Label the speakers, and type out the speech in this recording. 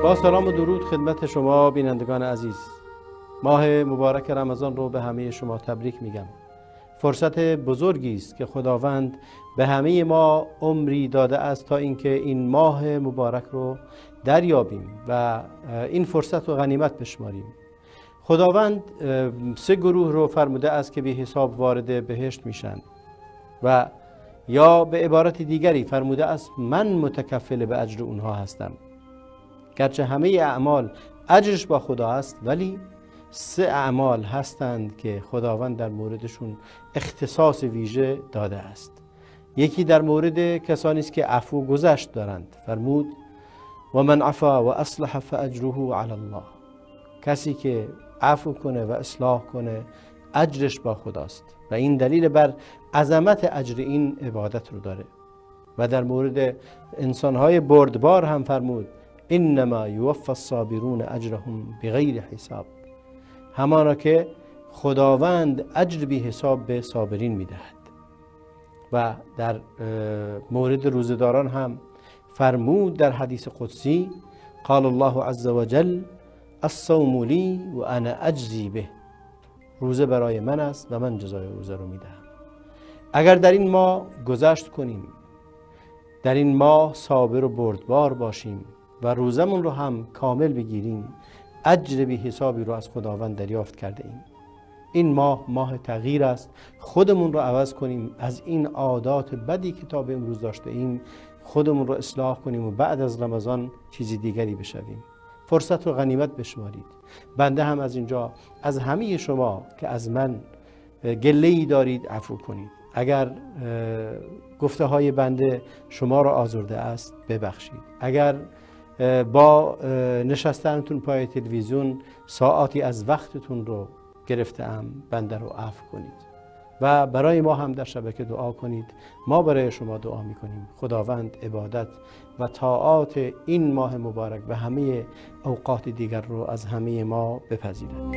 Speaker 1: با سلام و درود خدمت شما بینندگان عزیز. ماه مبارک رمضان رو به همه شما تبریک میگم. فرصت بزرگی است که خداوند به همه ما عمری داده است تا اینکه این ماه مبارک رو دریابیم و این فرصت رو غنیمت بشماریم. خداوند 3 گروه رو فرموده است که بی حساب وارد بهشت میشن و یا به عبارت دیگری فرموده است من متکفل به اجر اونها هستم. گرچه همه اعمال اجرش با خدا است، ولی 3 اعمال هستند که خداوند در موردشون اختصاص ویژه داده است. یکی در مورد کسانی است که عفو گذشت دارند. فرمود و من عفا و اصلح فاجره علی الله. کسی که عفو کنه و اصلاح کنه اجرش با خداست و این دلیل بر عظمت اجر این عبادت رو داره. و در مورد انسانهای بردبار هم فرمود انما یوفی الصابرون اجرهم بغیر حساب. همانا که خداوند اجر بی حساب به صابرین میدهد. و در مورد روزداران هم فرمود در حدیث قدسی قال الله عز وجل الصوم لی و انا اجزی به. روزه برای من است و من جزای روزه رو میدهم. اگر در این ماه گذشت کنیم، در این ماه صابر و بردبار باشیم و روزمون رو هم کامل بگیریم، اجر بی حسابی رو از خداوند دریافت کرده ایم. این ماه ماه تغییر است. خودمون رو عوض کنیم، از این عادات بدی که تا به امروز داشته ایم خودمون رو اصلاح کنیم و بعد از رمضان چیزی دیگری بشویم. فرصت رو غنیمت بشمارید. بنده هم از اینجا از همه شما که از من گله‌ای دارید عفو کنید. اگر گفته های بنده شما را آزرده است ببخشید. اگر با نشستنتون پای تلویزیون ساعاتی از وقتتون رو گرفتم، بنده رو عفو کنید و برای ما هم در شبکه دعا کنید. ما برای شما دعا میکنیم. خداوند عبادت و طاعات این ماه مبارک و همه اوقات دیگر رو از همه ما بپذیرد.